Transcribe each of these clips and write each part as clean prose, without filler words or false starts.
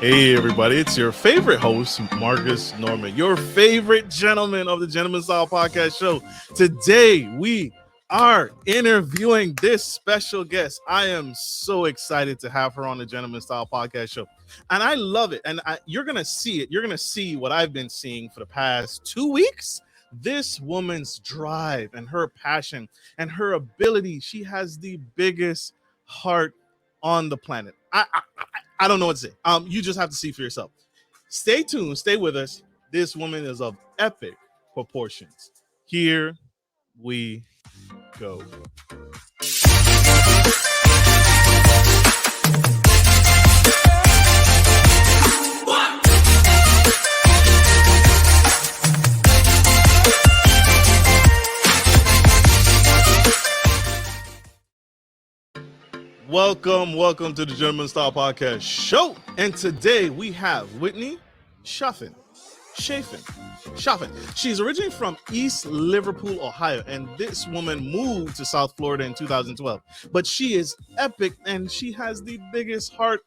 Hey everybody, it's your favorite host, Marcus Norman, your favorite gentleman of the Gentleman Style Podcast Show. Today we are interviewing this special guest. I am so excited to have her on the Gentleman Style Podcast Show. And I love it. And you're going to see it. You're going to see what I've been seeing for the past 2 weeks. This woman's drive and her passion and her ability. She has the biggest heart on the planet. I don't know what to say. You just have to see for yourself. Stay tuned. Stay with us. This woman is of epic proportions. Here we go. Welcome to the Gentleman Style Podcast Show. And today we have Whitney Chaffin. She's originally from East Liverpool, Ohio, and this woman moved to South Florida in 2012. But she is epic, and she has the biggest heart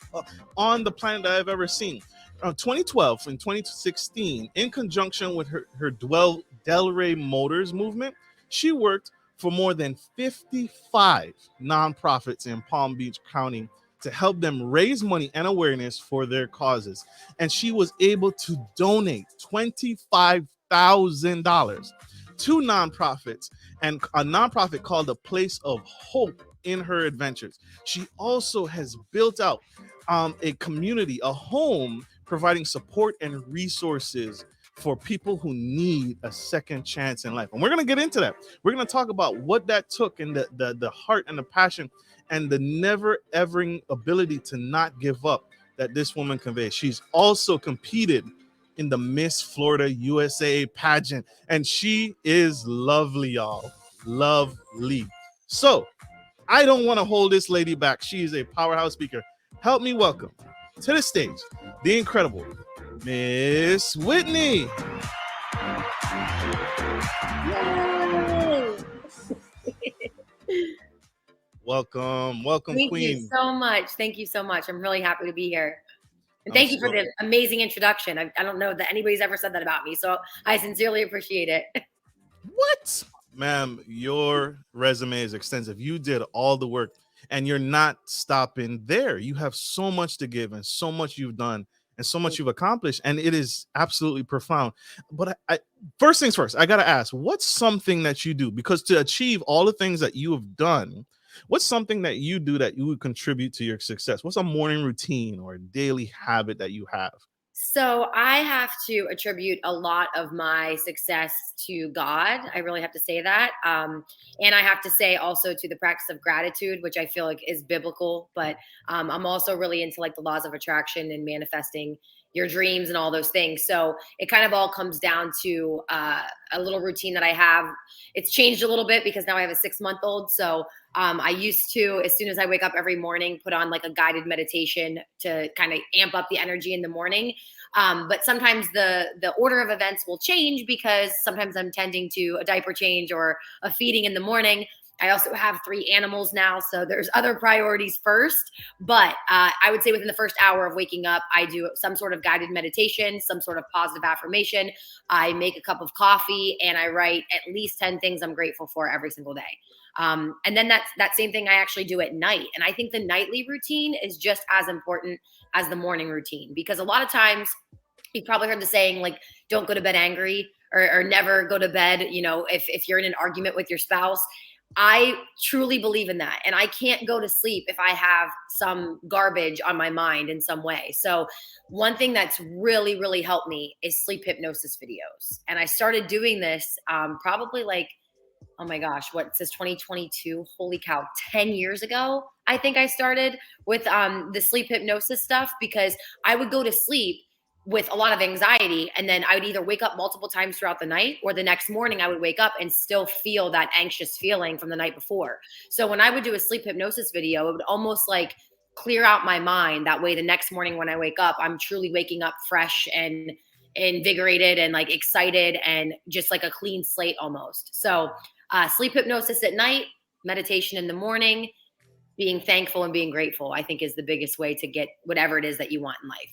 on the planet that I've ever seen. 2012 and 2016, in conjunction with her Delray Motors movement, she worked for more than 55 nonprofits in Palm Beach County to help them raise money and awareness for their causes. And she was able to donate $25,000 to nonprofits and a nonprofit called the Place of Hope in her adventures. She also has built out a community, a home, providing support and resources for people who need a second chance in life. And we're going to get into that. We're going to talk about what that took and the heart and the passion and the never-ever ability to not give up that this woman conveys. She's also competed in the Miss Florida USA pageant, and she is lovely, y'all. Lovely. So I don't want to hold this lady back. She is a powerhouse speaker. Help me welcome to the stage the incredible Miss Whitney. Yay! Welcome, Thank Queen. you so much. Thank you so much. I'm really happy to be here. And thank you for the amazing introduction. I don't know that anybody's ever said that about me, so I sincerely appreciate it. What? Ma'am, your resume is extensive. You did all the work, and you're not stopping there. You have so much to give and so much you've done and so much you've accomplished, and it is absolutely profound. But I first things first, I got to ask, what's something that you do? Because to achieve all the things that you have done, what's something that you do that you would contribute to your success? What's a morning routine or a daily habit that you have? So I have to attribute a lot of my success to God. I really have to say that. And I have to say also to the practice of gratitude, which I feel like is biblical, but I'm also really into like the laws of attraction and manifesting your dreams and all those things. So it kind of all comes down to a little routine that I have. It's changed a little bit because now I have a 6-month-old. So I used to, as soon as I wake up every morning, put on like a guided meditation to kind of amp up the energy in the morning. But sometimes the order of events will change because sometimes I'm tending to a diaper change or a feeding in the morning. I also have 3 animals now, so there's other priorities first. But I would say within the first hour of waking up, I do some sort of guided meditation, some sort of positive affirmation. I make a cup of coffee and I write at least 10 things I'm grateful for every single day. And then that same thing I actually do at night. And I think the nightly routine is just as important as the morning routine, because a lot of times you've probably heard the saying, like, don't go to bed angry or never go to bed, if you're in an argument with your spouse. I truly believe in that. And I can't go to sleep if I have some garbage on my mind in some way. So one thing that's really, really helped me is sleep hypnosis videos. And I started doing this probably like, oh my gosh, what, it says 2022? Holy cow, 10 years ago, I think I started with the sleep hypnosis stuff, because I would go to sleep with a lot of anxiety, and then I would either wake up multiple times throughout the night, or the next morning I would wake up and still feel that anxious feeling from the night before. So when I would do a sleep hypnosis video, it would almost like clear out my mind. That way the next morning when I wake up, I'm truly waking up fresh and invigorated and like excited and just like a clean slate almost. So sleep hypnosis at night, meditation in the morning, being thankful and being grateful, I think is the biggest way to get whatever it is that you want in life.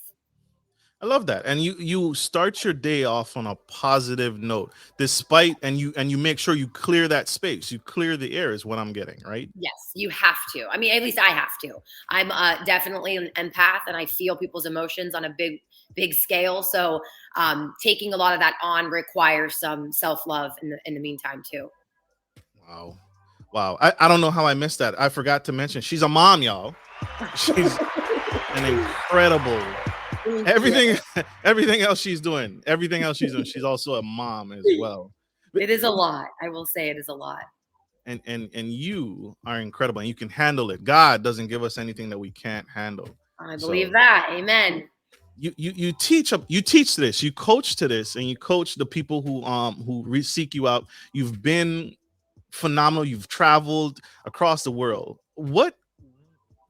I love that. And you start your day off on a positive note, despite, and you make sure you clear that space, you clear the air is what I'm getting, right? Yes, you have to. I mean, at least I have to. I'm definitely an empath, and I feel people's emotions on a big scale. So taking a lot of that on requires some self love in the meantime too. Wow. Wow. I don't know how I missed that. I forgot to mention she's a mom, y'all. She's an incredible Thank you. everything everything else she's doing. Everything else she's doing. She's also a mom as well. But It is a lot. I will say it is a lot. and you are incredible and you can handle it. God doesn't give us anything that we can't handle. I believe So that. Amen. you teach this, you coach to this, and you coach the people who seek you out. You've been phenomenal. You've traveled across the world. What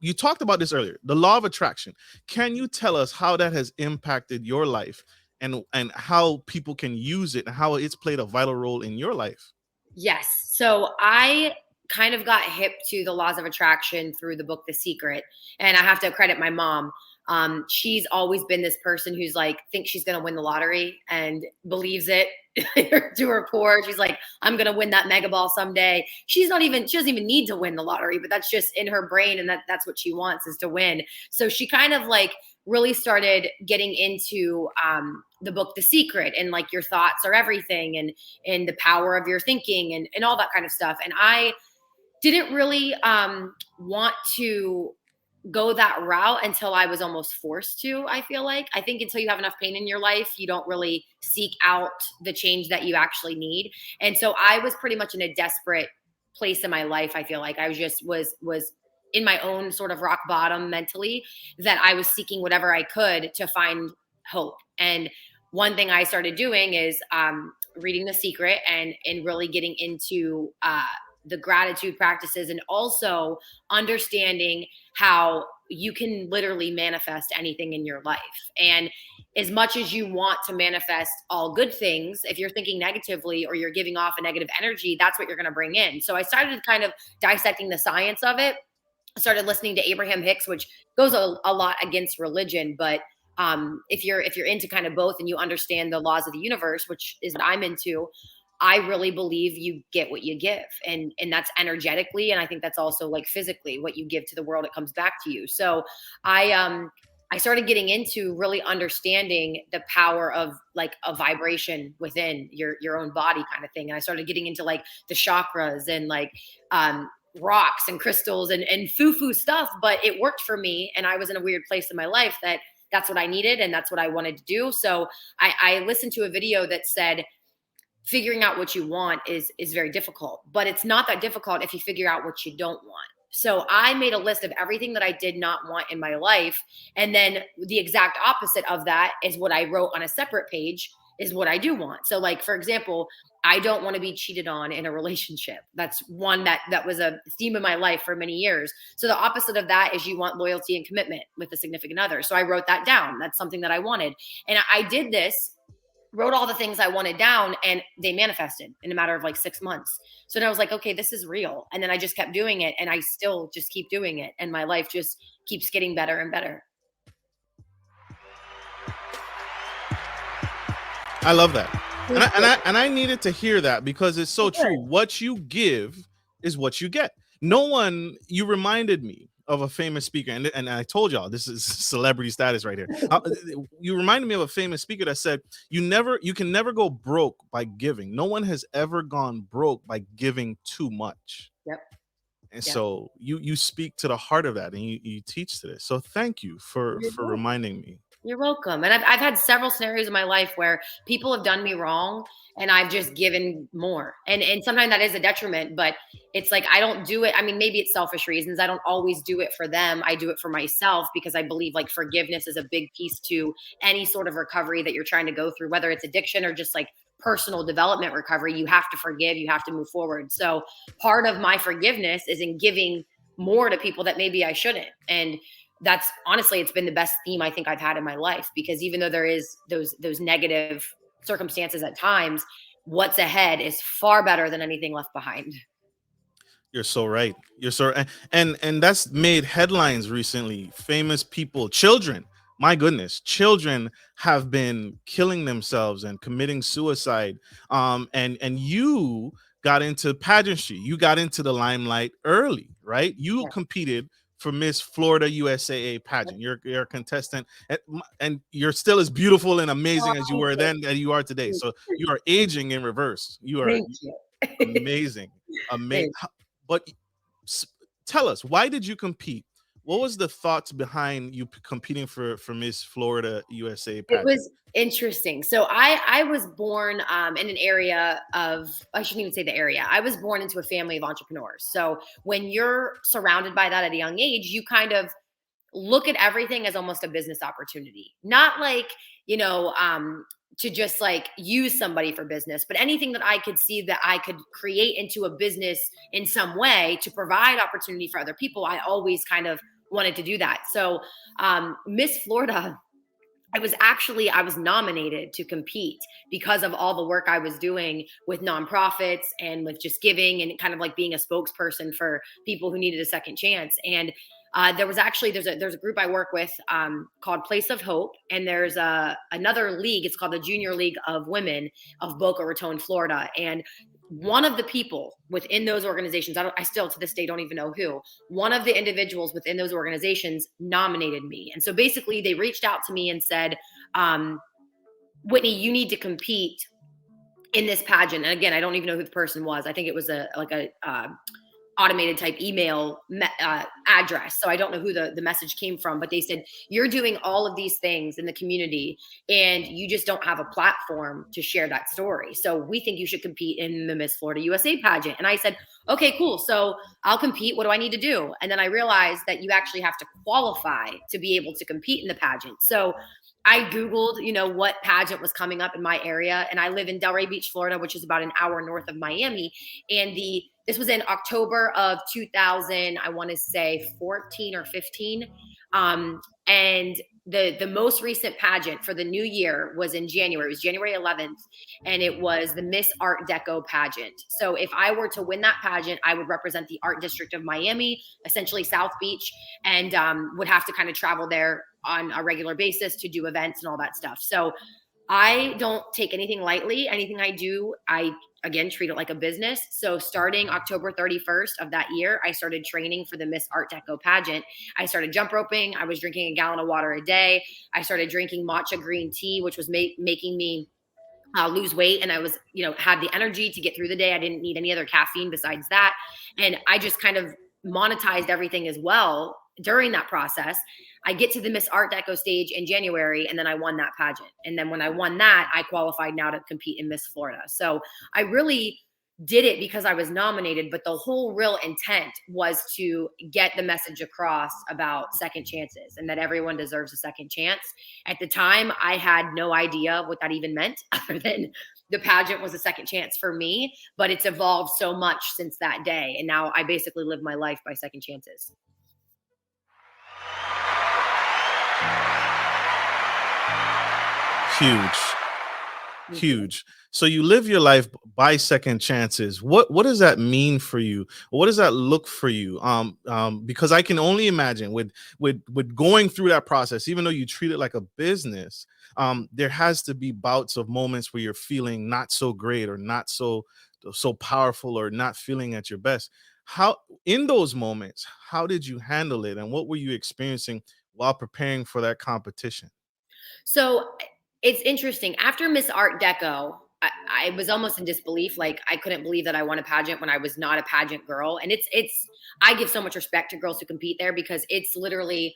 you talked about this earlier, the law of attraction. Can you tell us how that has impacted your life and how people can use it and how it's played a vital role in your life? Yes. So I kind of got hip to the laws of attraction through the book The Secret. And I have to credit my mom. She's always been this person who's like, thinks she's going to win the lottery and believes it to her core. She's like, I'm going to win that mega ball someday. She doesn't even need to win the lottery, but that's just in her brain. And that's what she wants, is to win. So she kind of like really started getting into the book The Secret, and like your thoughts are everything, and the power of your thinking, and all that kind of stuff. And I didn't really want to go that route until I was almost forced to. I feel like, I think until you have enough pain in your life, you don't really seek out the change that you actually need. And so I was pretty much in a desperate place in my life. I feel like I was in my own sort of rock bottom mentally, that I was seeking whatever I could to find hope. And one thing I started doing is reading The Secret, and really getting into the gratitude practices, and also understanding how you can literally manifest anything in your life. And as much as you want to manifest all good things, if you're thinking negatively or you're giving off a negative energy, that's what you're going to bring in. So I started kind of dissecting the science of it. I started listening to Abraham Hicks, which goes a lot against religion, but if you're into kind of both, and you understand the laws of the universe, which is what I'm into, I really believe you get what you give, and that's energetically, and I think that's also like physically, what you give to the world, it comes back to you. So I started getting into really understanding the power of like a vibration within your own body, kind of thing. And I started getting into like the chakras, and like rocks and crystals, and foo stuff, but it worked for me, and I was in a weird place in my life that that's what I needed, and that's what I wanted to do. So I listened to a video that said, figuring out what you want is very difficult, but it's not that difficult if you figure out what you don't want. So I made a list of everything that I did not want in my life, and then the exact opposite of that is what I wrote on a separate page, is what I do want. So like, for example, I don't want to be cheated on in a relationship. That's one that was a theme in my life for many years. So the opposite of that is you want loyalty and commitment with a significant other. So I wrote that down. That's something that I wanted. And I did this, wrote all the things I wanted down, and they manifested in a matter of like 6 months. So then I was like, okay, this is real. And then I just kept doing it, and I still just keep doing it. And my life just keeps getting better and better. I love that. And I needed to hear that, because it's so true. What you give is what you get. You reminded me of a famous speaker, and I told y'all this is celebrity status right here. You reminded me of a famous speaker that said, you can never go broke by giving. No one has ever gone broke by giving too much. Yep. And Yep. so you speak to the heart of that, and you teach to this. So thank you for reminding me. You're welcome. And I've had several scenarios in my life where people have done me wrong, and I've just given more. And sometimes that is a detriment, but it's like, I don't do it. I mean, maybe it's selfish reasons. I don't always do it for them. I do it for myself, because I believe like forgiveness is a big piece to any sort of recovery that you're trying to go through, whether it's addiction or just like personal development recovery. You have to forgive, you have to move forward. So part of my forgiveness is in giving more to people that maybe I shouldn't. And that's honestly, it's been the best theme I think I've had in my life, because even though there is those negative circumstances at times, what's ahead is far better than anything left behind. You're so right. You're so and that's made headlines recently. Famous people, children my goodness, children have been killing themselves and committing suicide. And you got into pageantry. You got into the limelight early, right? You Yeah. competed for Miss Florida USAA pageant. You're a contestant, and you're still as beautiful and Oh, amazing as you thank were you. then as you are today. So you are aging in reverse. You are Thank you. amazing, amazing. Thank But s- tell us, why did you compete? What was the thoughts behind you competing for Miss Florida USA It pageant? was interesting. So I was born in an area of, I shouldn't even say the area. I was born into a family of entrepreneurs. So when you're surrounded by that at a young age, you kind of look at everything as almost a business opportunity. Not like, you know, to just like use somebody for business, but anything that I could see that I could create into a business in some way to provide opportunity for other people, I always kind of wanted to do that. So Miss Florida, I was nominated to compete because of all the work I was doing with nonprofits and with just giving and kind of like being a spokesperson for people who needed a second chance. And there's a group I work with called Place of Hope, and there's another league. It's called the Junior League of Women of Boca Raton, Florida. And one of the people within those organizations, I still to this day don't even know who, one of the individuals within those organizations nominated me. And so basically they reached out to me and said, Whitney, you need to compete in this pageant. And again, I don't even know who the person was. I think it was a automated type email address. So I don't know who the message came from, but they said, you're doing all of these things in the community and you just don't have a platform to share that story. So we think you should compete in the Miss Florida USA pageant. And I said, okay, cool. So I'll compete. What do I need to do? And then I realized that you actually have to qualify to be able to compete in the pageant. So I Googled, you know, what pageant was coming up in my area. And I live in Delray Beach, Florida, which is about an hour north of Miami. And this was in October of 2000, I want to say 14 or 15. And the most recent pageant for the new year was in January. It was January 11th, and it was the Miss Art Deco pageant. So if I were to win that pageant, I would represent the art district of Miami, essentially South Beach, and would have to kind of travel there on a regular basis to do events and all that stuff. So I don't take anything lightly. Anything I do, I again treat it like a business. So starting October 31st of that year, I started training for the Miss Art Deco pageant. I started jump roping. I was drinking a gallon of water a day. I started drinking matcha green tea, which was making me lose weight. And I was, you know, had the energy to get through the day. I didn't need any other caffeine besides that. And I just kind of monetized everything as well during that process. I get to the Miss Art Deco stage in January, and then I won that pageant. And then when I won that, I qualified now to compete in Miss Florida. So I really did it because I was nominated, but the whole real intent was to get the message across about second chances and that everyone deserves a second chance. At the time, I had no idea what that even meant, other than the pageant was a second chance for me, but it's evolved so much since that day. And now I basically live my life by second chances. Huge, Thank you. huge. So you live your life by second chances. What does that mean for you? What does that look for you? Because I can only imagine with going through that process, even though you treat it like a business, there has to be bouts of moments where you're feeling not so great or not so powerful or not feeling at your best. How in those moments, how did you handle it, and what were you experiencing while preparing for that competition? So it's interesting. After Miss Art Deco, I was almost in disbelief. Like I couldn't believe that I won a pageant when I was not a pageant girl. And I give so much respect to girls who compete there because it's literally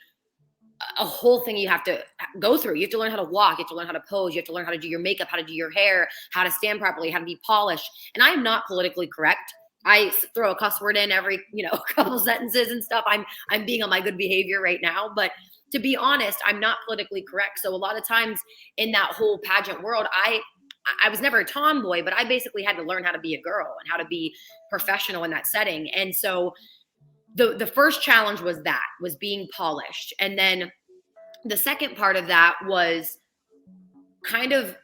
a whole thing you have to go through. You have to learn how to walk. You have to learn how to pose. You have to learn how to do your makeup, how to do your hair, how to stand properly, how to be polished. And I am not politically correct. I throw a cuss word in every, you know, couple sentences and stuff. I'm being on my good behavior right now, but to be honest, I'm not politically correct. So a lot of times in that whole pageant world, I was never a tomboy, but I basically had to learn how to be a girl and how to be professional in that setting. And so the first challenge was being polished. And then the second part of that was kind of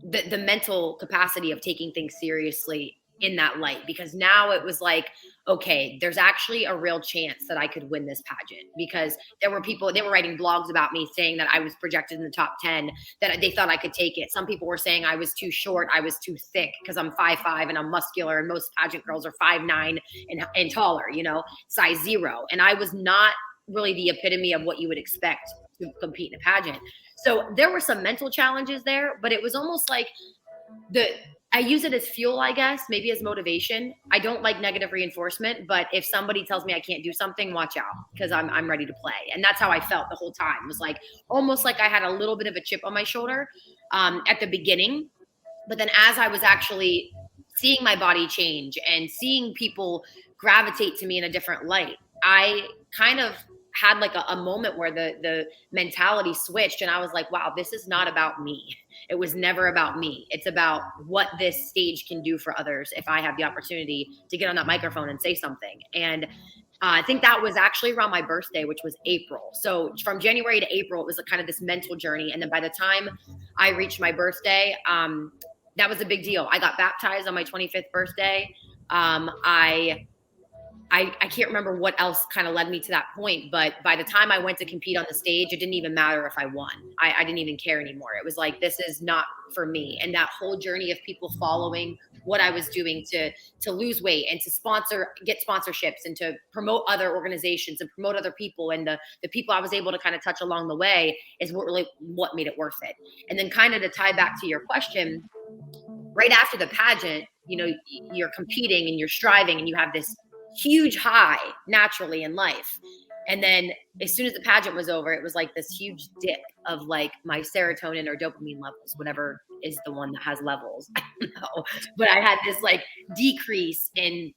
the mental capacity of taking things seriously in that light, because now it was like okay, there's actually a real chance that I could win this pageant, because there were people, they were writing blogs about me saying that I was projected in the top 10, that they thought I could take it. Some people were saying I was too short, I was too thick, because I'm 5'5" and I'm muscular, and most pageant girls are 5'9" and taller, size 0. And I was not really the epitome of what you would expect to compete in a pageant. So there were some mental challenges there, but it was almost like I use it as fuel, I guess, maybe as motivation. I don't like negative reinforcement, but if somebody tells me I can't do something, watch out, because I'm ready to play. And that's how I felt the whole time. It was like almost like I had a little bit of a chip on my shoulder at the beginning. But then as I was actually seeing my body change and seeing people gravitate to me in a different light, I kind of had like a moment where the mentality switched, and I was like, wow, this is not about me. It was never about me. It's about what this stage can do for others if I have the opportunity to get on that microphone and say something. And I think that was actually around my birthday, which was April. So from January to April, it was kind of this mental journey. And then by the time I reached my birthday, that was a big deal. I got baptized on my 25th birthday. I can't remember what else kind of led me to that point, but by the time I went to compete on the stage, it didn't even matter if I won. I didn't even care anymore. It was like, this is not for me. And that whole journey of people following what I was doing to lose weight and to get sponsorships and to promote other organizations and promote other people, and the people I was able to kind of touch along the way is what made it worth it. And then kind of to tie back to your question, right after the pageant, you're competing and you're striving and you have this huge high naturally in life. And then as soon as the pageant was over, it was like this huge dip of like my serotonin or dopamine levels, whatever is the one that has levels. I don't know. But I had this like decrease in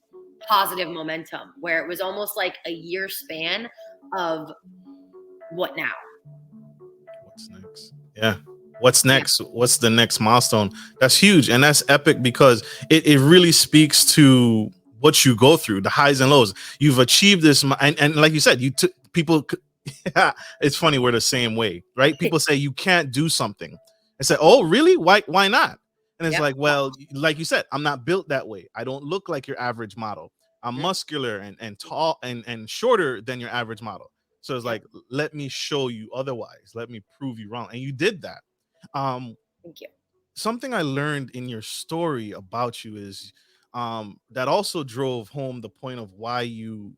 positive momentum where it was almost like a year span of what now? What's next? Yeah. What's next? What's the next milestone? That's huge. And that's epic because it really speaks to what you go through, the highs and lows. You've achieved this. And like you said, people, it's funny. We're the same way, right? People say you can't do something. I say, oh, really? Why not? And it's like, well, like you said, I'm not built that way. I don't look like your average model. I'm muscular and tall and shorter than your average model. So it's like, let me show you otherwise. Let me prove you wrong. And you did that. Thank you. Something I learned in your story about you is that also drove home the point of why you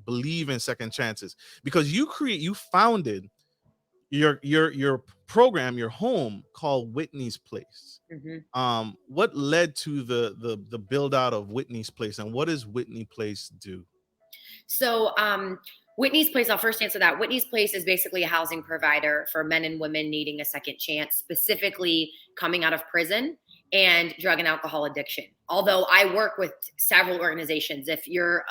believe in second chances, because you founded your program, your home, called Whitney's Place. What led to the build out of Whitney's Place, and what does Whitney Place do? So Whitney's Place, I'll first answer that. Whitney's Place is basically a housing provider for men and women needing a second chance, specifically coming out of prison and drug and alcohol addiction. Although I work with several organizations. If you're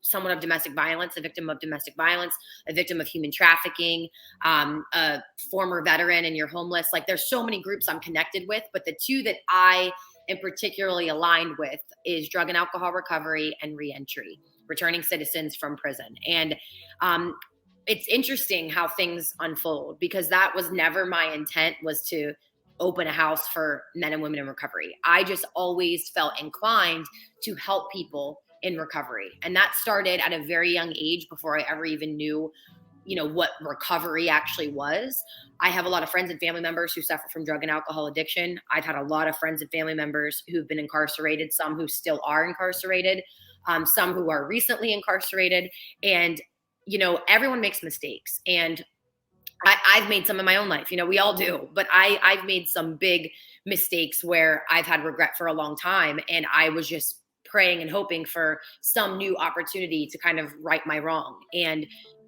someone of domestic violence, a victim of domestic violence, a victim of human trafficking, a former veteran, and you're homeless, like there's so many groups I'm connected with, but the two that I am particularly aligned with is drug and alcohol recovery and reentry, returning citizens from prison. And it's interesting how things unfold, because that was never my intent, was to open a house for men and women in recovery. I just always felt inclined to help people in recovery. And that started at a very young age, before I ever even knew, what recovery actually was. I have a lot of friends and family members who suffer from drug and alcohol addiction. I've had a lot of friends and family members who've been incarcerated, some who still are incarcerated, some who are recently incarcerated. And, everyone makes mistakes. And I've made some in my own life, we all do, but I've made some big mistakes where I've had regret for a long time. And I was just praying and hoping for some new opportunity to kind of right my wrong. And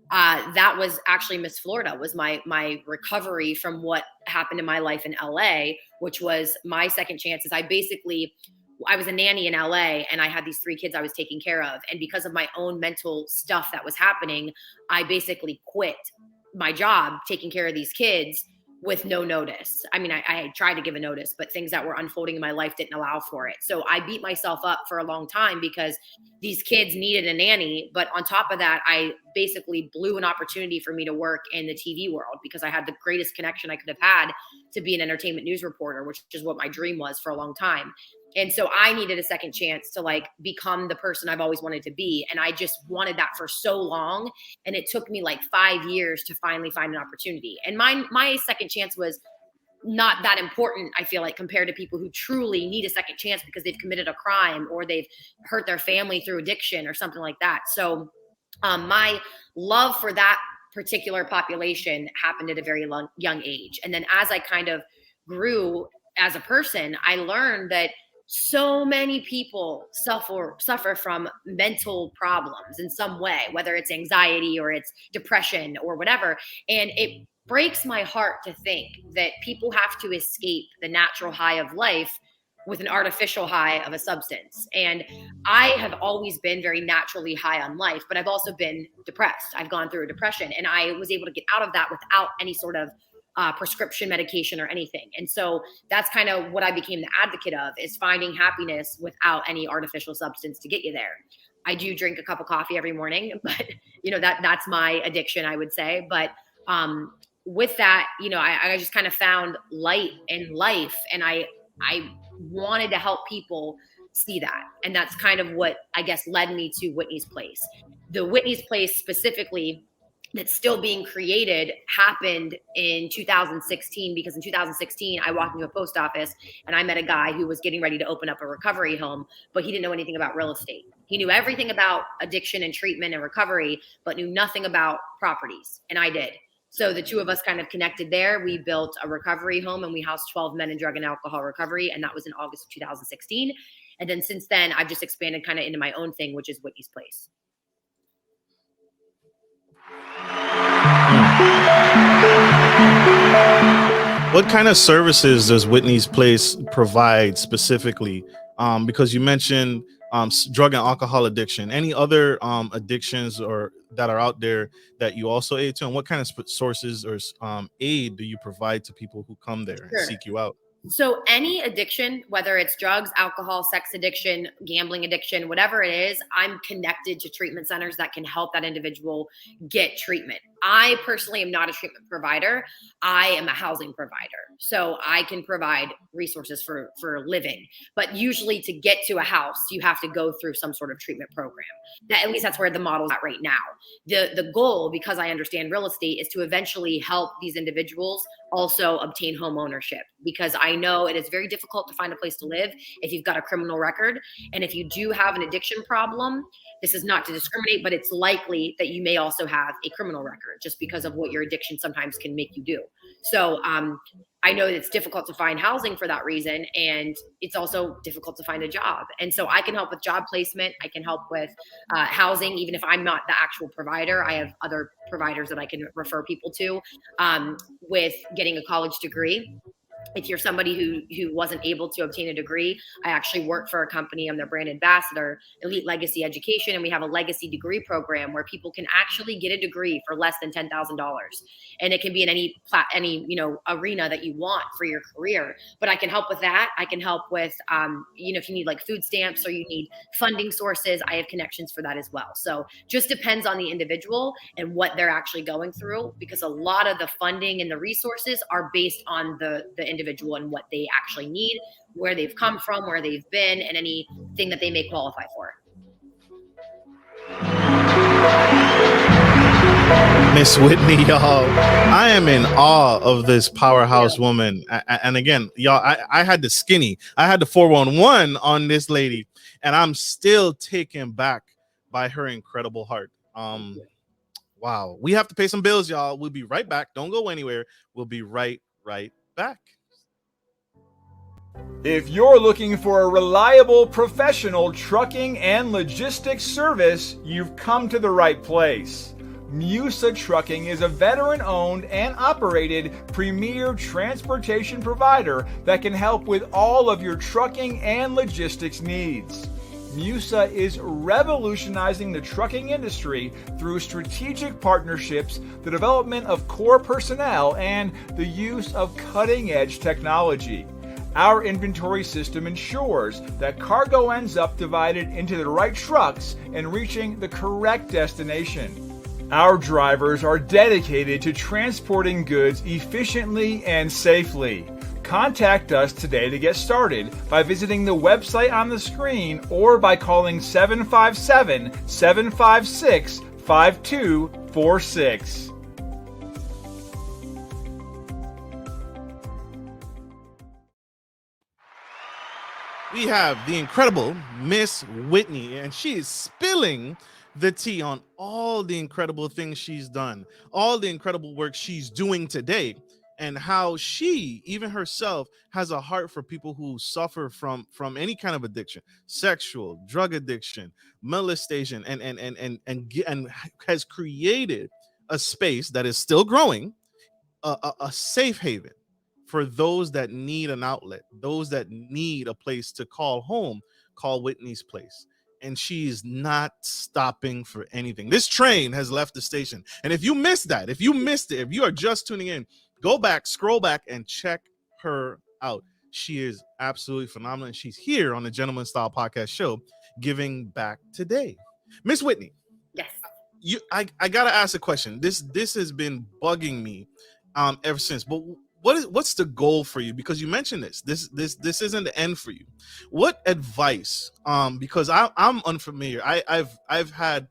that was actually Miss Florida, was my recovery from what happened in my life in LA, which was my second chances. I was a nanny in LA, and I had these 3 kids I was taking care of. And because of my own mental stuff that was happening, I basically quit my job taking care of these kids with no notice. I mean, I tried to give a notice, but things that were unfolding in my life didn't allow for it. So I beat myself up for a long time because these kids needed a nanny. But on top of that, I basically blew an opportunity for me to work in the TV world, because I had the greatest connection I could have had to be an entertainment news reporter, which is what my dream was for a long time. And so I needed a second chance to like become the person I've always wanted to be. And I just wanted that for so long. And it took me like 5 years to finally find an opportunity. And my second chance was not that important, I feel like, compared to people who truly need a second chance because they've committed a crime or they've hurt their family through addiction or something like that. So my love for that particular population happened at a very young age. And then as I kind of grew as a person, I learned that so many people suffer from mental problems in some way, whether it's anxiety or it's depression or whatever. And it breaks my heart to think that people have to escape the natural high of life with an artificial high of a substance. And I have always been very naturally high on life, but I've also been depressed. I've gone through a depression, and I was able to get out of that without any sort of prescription medication or anything. And so that's kind of what I became the advocate of, is finding happiness without any artificial substance to get you there. I do drink a cup of coffee every morning, but that's my addiction, I would say. But with that, I just kind of found light in life, and I wanted to help people see that. And that's kind of what I guess led me to Whitney's Place. The Whitney's Place specifically that's still being created happened in 2016, because in 2016, I walked into a post office and I met a guy who was getting ready to open up a recovery home, but he didn't know anything about real estate. He knew everything about addiction and treatment and recovery, but knew nothing about properties. And I did. So the two of us kind of connected there. We built a recovery home and we housed 12 men in drug and alcohol recovery. And that was in August of 2016. And then since then, I've just expanded kind of into my own thing, which is Whitney's Place. What kind of services does Whitney's Place provide specifically? Because you mentioned drug and alcohol addiction. Any other addictions or that are out there that you also aid to? And what kind of sources or aid do you provide to people who come there and seek you out? So any addiction, whether it's drugs, alcohol, sex addiction, gambling addiction, whatever it is, I'm connected to treatment centers that can help that individual get treatment. I personally am not a treatment provider. I am a housing provider. So I can provide resources for living. But usually to get to a house, you have to go through some sort of treatment program. At least that's where the model's at right now. The goal, because I understand real estate, is to eventually help these individuals also obtain home ownership, because I know it is very difficult to find a place to live if you've got a criminal record. And if you do have an addiction problem, this is not to discriminate, but it's likely that you may also have a criminal record just because of what your addiction sometimes can make you do. So I know that it's difficult to find housing for that reason. And it's also difficult to find a job. And so I can help with job placement. I can help with housing, even if I'm not the actual provider. I have other providers that I can refer people to, with getting a college degree. If you're somebody who wasn't able to obtain a degree, I actually work for a company. I'm their brand ambassador, Elite Legacy Education. And we have a legacy degree program where people can actually get a degree for less than $10,000. And it can be in any arena that you want for your career. But I can help with that. I can help with, if you need like food stamps or you need funding sources, I have connections for that as well. So just depends on the individual and what they're actually going through, because a lot of the funding and the resources are based on the individual and what they actually need, where they've come from, where they've been, and anything that they may qualify for. Miss Whitney, y'all, I am in awe of this powerhouse woman. And again, y'all, I had the skinny, I had the 411 on this lady, and I'm still taken back by her incredible heart. Wow. We have to pay some bills, y'all. We'll be right back. Don't go anywhere. We'll be right back. If you're looking for a reliable professional trucking and logistics service, you've come to the right place. Musa Trucking is a veteran-owned and operated premier transportation provider that can help with all of your trucking and logistics needs. Musa is revolutionizing the trucking industry through strategic partnerships, the development of core personnel, and the use of cutting-edge technology. Our inventory system ensures that cargo ends up divided into the right trucks and reaching the correct destination. Our drivers are dedicated to transporting goods efficiently and safely. Contact us today to get started by visiting the website on the screen or by calling 757-756-5246. We have the incredible Miss Whitney, and she is spilling the tea on all the incredible things she's done, all the incredible work she's doing today, and how she, even herself, has a heart for people who suffer from any kind of addiction, sexual, drug addiction, molestation, and has created a space that is still growing, a safe haven for those that need an outlet, those that need a place to call home. Call Whitney's Place. And she's not stopping for anything. This train has left the station. And if you missed that, if you missed it, if you are just tuning in, go back, scroll back, and check her out. She is absolutely phenomenal. And she's here on the Gentleman Style Podcast Show, giving back today. Miss Whitney. Yes. I gotta ask a question. This has been bugging me ever since. But what's the goal for you? Because you mentioned this isn't the end for you. What advice? Because I'm unfamiliar. I've had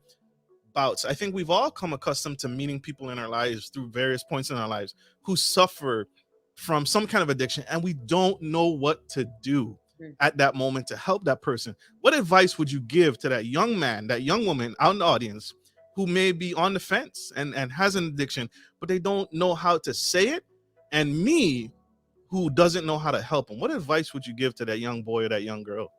bouts. I think we've all come accustomed to meeting people in our lives through various points in our lives who suffer from some kind of addiction, and we don't know what to do at that moment to help that person. What advice would you give to that young man, that young woman out in the audience who may be on the fence and has an addiction, but they don't know how to say it? And me, who doesn't know how to help them, what advice would you give to that young boy or that young girl?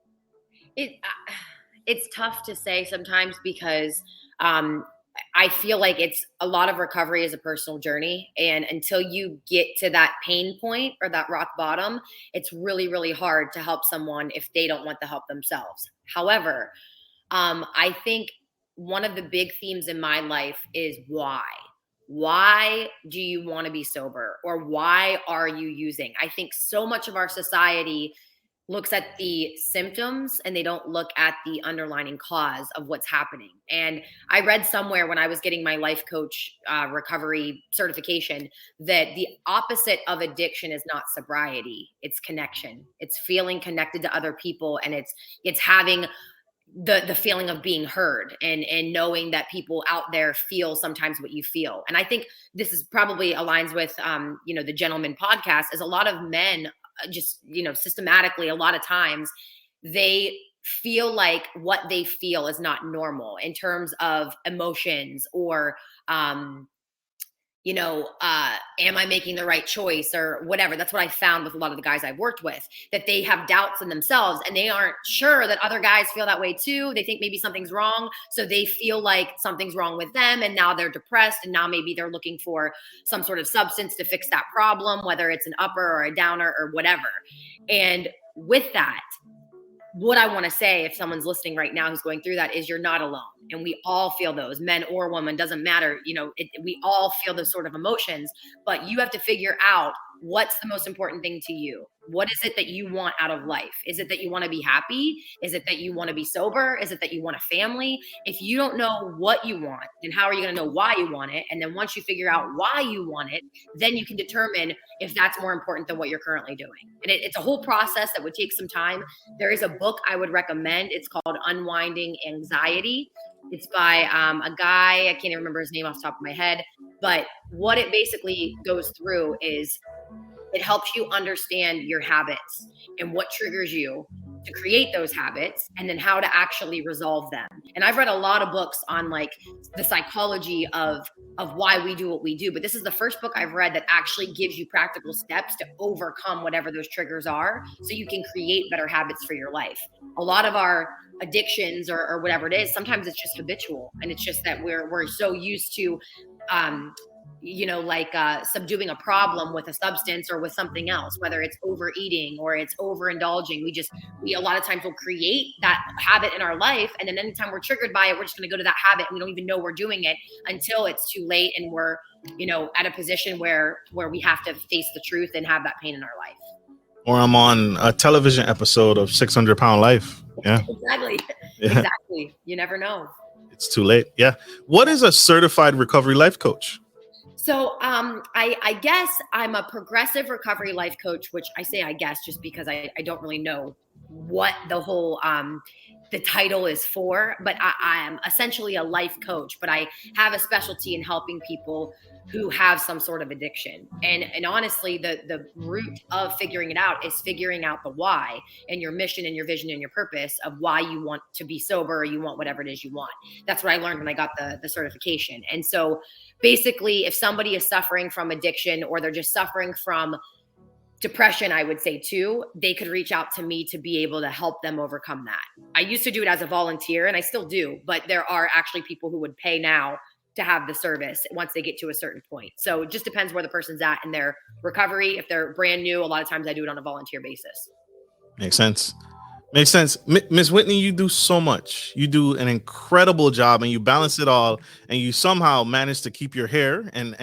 It's tough to say sometimes because I feel like it's a lot of recovery is a personal journey. And until you get to that pain point or that rock bottom, it's really, really hard to help someone if they don't want the help themselves. However, I think one of the big themes in my life is why. Why do you want to be sober? Or why are you using? I think so much of our society looks at the symptoms and they don't look at the underlying cause of what's happening. And I read somewhere when I was getting my life coach recovery certification that the opposite of addiction is not sobriety, it's connection. It's feeling connected to other people, and it's having the feeling of being heard and knowing that people out there feel sometimes what you feel. And I think this is probably aligns with, the Gentleman Podcast, is a lot of men just, systematically, a lot of times they feel like what they feel is not normal in terms of emotions or, am I making the right choice or whatever? That's what I found with a lot of the guys I've worked with, that they have doubts in themselves and they aren't sure that other guys feel that way too. They think maybe something's wrong. So they feel like something's wrong with them, and now they're depressed, and now maybe they're looking for some sort of substance to fix that problem, whether it's an upper or a downer or whatever. And with that, what I want to say, if someone's listening right now who's going through that, is you're not alone. And we all feel those, men or women, doesn't matter. We all feel those sort of emotions, but you have to figure out what's the most important thing to you. What is it that you want out of life? Is it that you want to be happy? Is it that you want to be sober? Is it that you want a family? If you don't know what you want, then how are you going to know why you want it? And then once you figure out why you want it, then you can determine if that's more important than what you're currently doing. And it's a whole process that would take some time. There is a book I would recommend. It's called Unwinding Anxiety. It's by a guy, I can't even remember his name off the top of my head, but what it basically goes through is it helps you understand your habits and what triggers you to create those habits, and then how to actually resolve them. And I've read a lot of books on like the psychology of why we do what we do, but this is the first book I've read that actually gives you practical steps to overcome whatever those triggers are, so you can create better habits for your life. A lot of our addictions or whatever it is, sometimes it's just habitual, and it's just that we're so used to subduing a problem with a substance or with something else, whether it's overeating or it's overindulging. We a lot of times will create that habit in our life, and then anytime we're triggered by it, we're just going to go to that habit, and we don't even know we're doing it until it's too late and we're at a position where we have to face the truth and have that pain in our life. Or I'm on a television episode of 600 Pound Life. Yeah, exactly. Yeah. Exactly. You never know. It's too late. Yeah. What is a certified recovery life coach? So I guess I'm a progressive recovery life coach, which I say I guess just because I don't really know what the whole the title is for, but I am essentially a life coach, but I have a specialty in helping people who have some sort of addiction. And honestly, the root of figuring it out is figuring out the why and your mission and your vision and your purpose of why you want to be sober or you want whatever it is you want. That's what I learned when I got the certification. And so basically, if somebody is suffering from addiction or they're just suffering from depression, I would say too, they could reach out to me to be able to help them overcome that. I used to do it as a volunteer and I still do, but there are actually people who would pay now to have the service once they get to a certain point. So it just depends where the person's at in their recovery. If they're brand new, a lot of times I do it on a volunteer basis. Makes sense. Makes sense. Miss Whitney, you do so much. You do an incredible job and you balance it all and you somehow manage to keep your hair and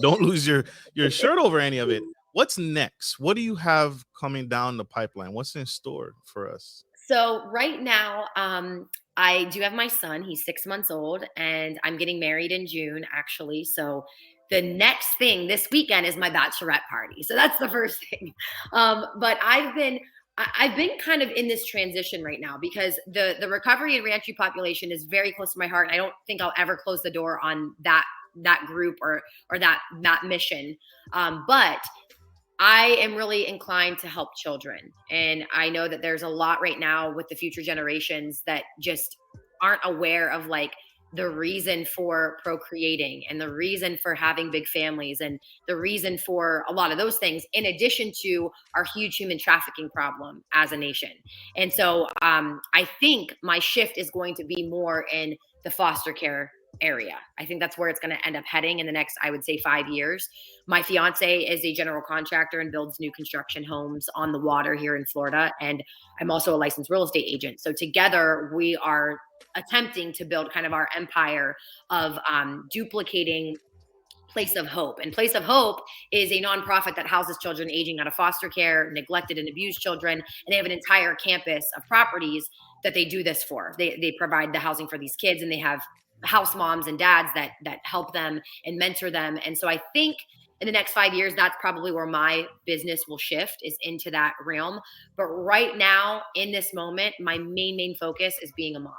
don't lose your shirt over any of it. What's next? What do you have coming down the pipeline? What's in store for us? So right now, I do have my son. He's 6 months old and I'm getting married in June, actually. So the next thing this weekend is my bachelorette party. So that's the first thing. But I've been kind of in this transition right now because the recovery and reentry population is very close to my heart. And I don't think I'll ever close the door on that group or that mission. But I am really inclined to help children. And I know that there's a lot right now with the future generations that just aren't aware of like the reason for procreating and the reason for having big families and the reason for a lot of those things, in addition to our huge human trafficking problem as a nation. And so I think my shift is going to be more in the foster care area. I think that's where it's going to end up heading in the next, I would say, 5 years. My fiance is a general contractor and builds new construction homes on the water here in Florida. And I'm also a licensed real estate agent. So together we are attempting to build kind of our empire of duplicating Place of Hope. And Place of Hope is a nonprofit that houses children aging out of foster care, neglected and abused children. And they have an entire campus of properties that they do this for. They provide the housing for these kids, and they have house moms and dads that help them and mentor them. And so I think in the next 5 years, that's probably where my business will shift, is into that realm. But right now, in this moment, my main focus is being a mom.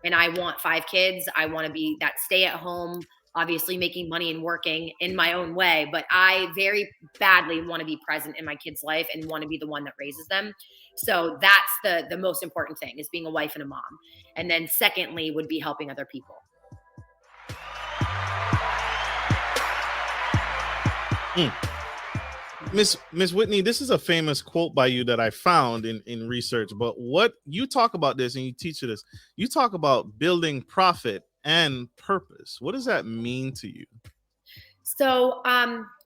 And I want 5 kids. I want to be that stay at home, obviously making money and working in my own way. But I very badly want to be present in my kids' life and want to be the one that raises them. So that's the most important thing, is being a wife and a mom. And then secondly would be helping other people. Miss Whitney, this is a famous quote by you that I found in research, but what you talk about this and you teach this, you talk about building profit and purpose. What does that mean to you? So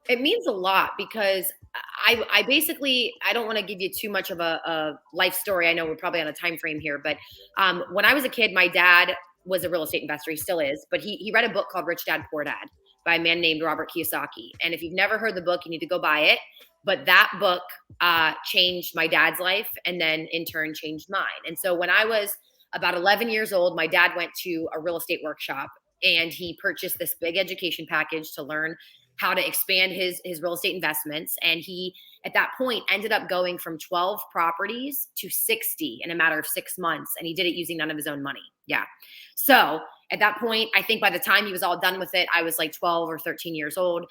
it means a lot, because I basically, I don't want to give you too much of a life story. I know we're probably on a time frame here, but when I was a kid, my dad was a real estate investor. He still is, but he read a book called Rich Dad Poor Dad by a man named Robert Kiyosaki. And if you've never heard the book, you need to go buy it. But that book changed my dad's life, and then in turn changed mine. And so when I was about 11 years old, my dad went to a real estate workshop and he purchased this big education package to learn how to expand his real estate investments. And he, at that point, ended up going from 12 properties to 60 in a matter of 6 months. And he did it using none of his own money. Yeah. So at that point, I think by the time he was all done with it, I was like 12 or 13 years old.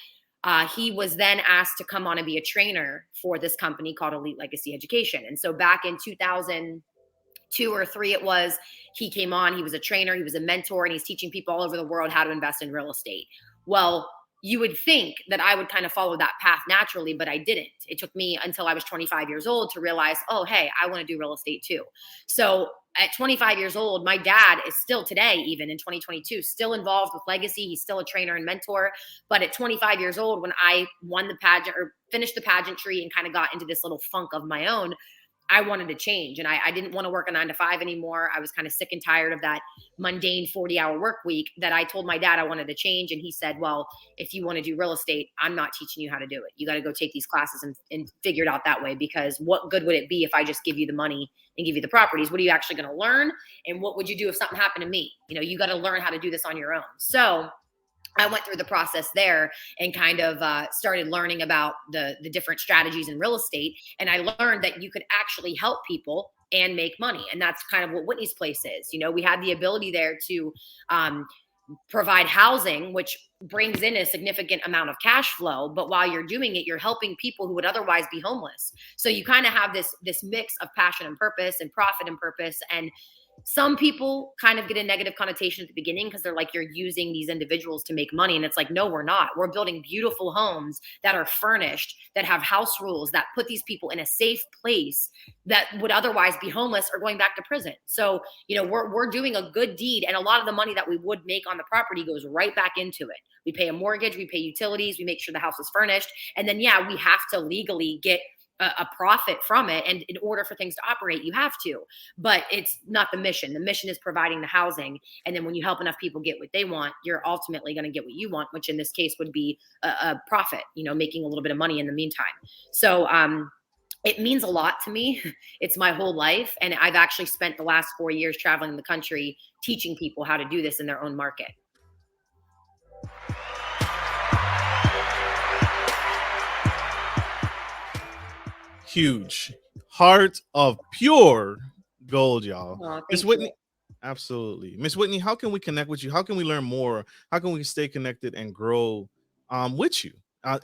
He was then asked to come on and be a trainer for this company called Elite Legacy Education. And so back in 2002 or 3, it was, he came on, he was a trainer, he was a mentor, and he's teaching people all over the world how to invest in real estate. Well, you would think that I would kind of follow that path naturally, but I didn't. It took me until I was 25 years old to realize, oh, hey, I want to do real estate too. So at 25 years old, my dad is still today, even in 2022, still involved with Legacy. He's still a trainer and mentor. But at 25 years old, when I won the pageant or finished the pageantry and kind of got into this little funk of my own, I wanted to change. And I didn't want to work a 9 to 5 anymore. I was kind of sick and tired of that mundane 40-hour work week, that I told my dad I wanted to change. And he said, well, if you want to do real estate, I'm not teaching you how to do it. You got to go take these classes and figure it out that way, because what good would it be if I just give you the money and give you the properties? What are you actually going to learn? And what would you do if something happened to me? You know, you got to learn how to do this on your own. So I went through the process there and kind of started learning about the different strategies in real estate. And I learned that you could actually help people and make money. And that's kind of what Whitney's place is. You know, we have the ability there to provide housing, which brings in a significant amount of cash flow. But while you're doing it, you're helping people who would otherwise be homeless. So you kind of have this mix of passion and purpose and profit and purpose. And some people kind of get a negative connotation at the beginning because they're like, you're using these individuals to make money. And it's like, no, we're not. We're building beautiful homes that are furnished, that have house rules, that put these people in a safe place that would otherwise be homeless or going back to prison. So, you know, we're doing a good deed. And a lot of the money that we would make on the property goes right back into it. We pay a mortgage, we pay utilities, we make sure the house is furnished. And then, yeah, we have to legally get a profit from it. And in order for things to operate, you have to, but it's not the mission. The mission is providing the housing. And then when you help enough people get what they want, you're ultimately going to get what you want, which in this case would be a profit, you know, making a little bit of money in the meantime. So, it means a lot to me. It's my whole life. And I've actually spent the last 4 years traveling the country, teaching people how to do this in their own market. Huge. Heart of pure gold, y'all. Oh, Miss Whitney, absolutely. Miss Whitney, how can we connect with you? How can we learn more? How can we stay connected and grow with you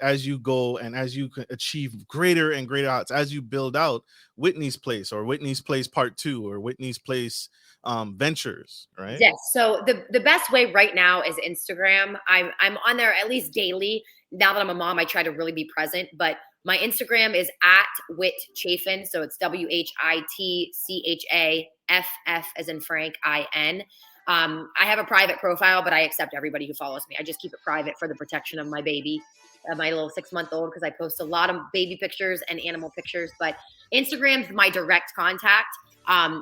as you go and as you achieve greater and greater heights, as you build out Whitney's Place or Whitney's Place Part 2 or Whitney's Place Ventures, right? Yes. So the best way right now is Instagram. I'm on there at least daily. Now that I'm a mom, I try to really be present, but my Instagram is at Whit Chaffin. So it's WHITCHAFF as in Frank, IN. I have a private profile, but I accept everybody who follows me. I just keep it private for the protection of my baby, my little 6-month-old, because I post a lot of baby pictures and animal pictures. But Instagram's my direct contact.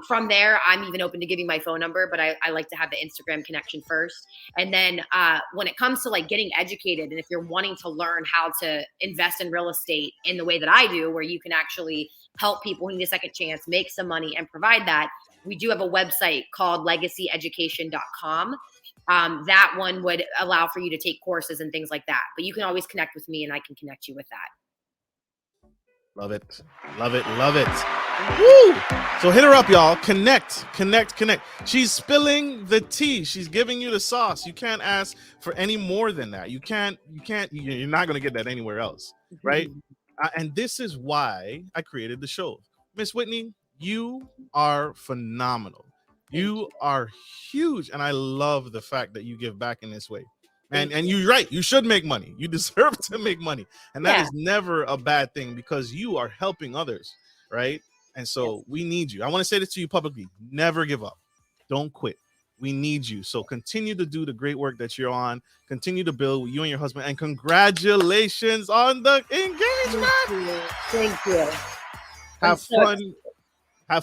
From there, I'm even open to giving my phone number, but I like to have the Instagram connection first. And then when it comes to like getting educated, and if you're wanting to learn how to invest in real estate in the way that I do, where you can actually help people who need a second chance, make some money and provide that, we do have a website called legacyeducation.com. That one would allow for you to take courses and things like that. But you can always connect with me and I can connect you with that. Love it. Love it. Love it. Woo! So hit her up, y'all. Connect. She's spilling the tea. She's giving you the sauce. You can't ask for any more than that. You're not going to get that anywhere else, right? And this is why I created the show. Miss Whitney, you are phenomenal. You are huge. And I love the fact that you give back in this way. And you're right. You should make money. You deserve to make money. And that is never a bad thing because you are helping others, right? And so we need you. I want to say this to you publicly. Never give up. Don't quit. We need you. So continue to do the great work that you're on. Continue to build with you and your husband. And congratulations on the engagement. Thank you. Have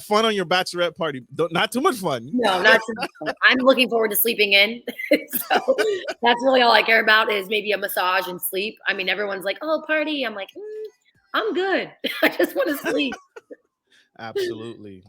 fun on your bachelorette party. Not too much fun. No, not too much fun. I'm looking forward to sleeping in. So that's really all I care about is maybe a massage and sleep. I mean, everyone's like, oh, party. I'm like, I'm good. I just want to sleep. Absolutely.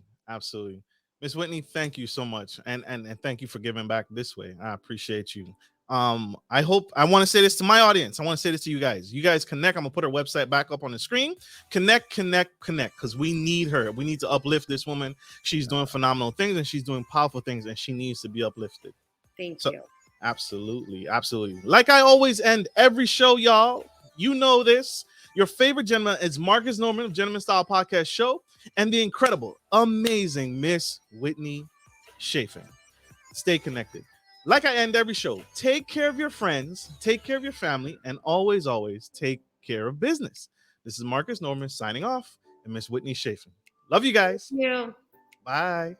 Miss Whitney, thank you so much. And thank you for giving back this way. I appreciate you. I want to say this to my audience. I want to say this to you guys. You guys connect. I'm gonna put her website back up on the screen. Connect, because we need her. We need to uplift this woman. She's doing phenomenal things and she's doing powerful things and she needs to be uplifted. Thank you. Absolutely. Like I always end every show, y'all. You know this. Your favorite gentleman is Marcus Norman of Gentleman Style Podcast Show and the incredible, amazing Miss Whitney Chaffin. Stay connected. Like I end every show, take care of your friends, take care of your family, and always take care of business. This is Marcus Norman signing off and Miss Whitney Chaffin. Love you guys. Thank you. Bye.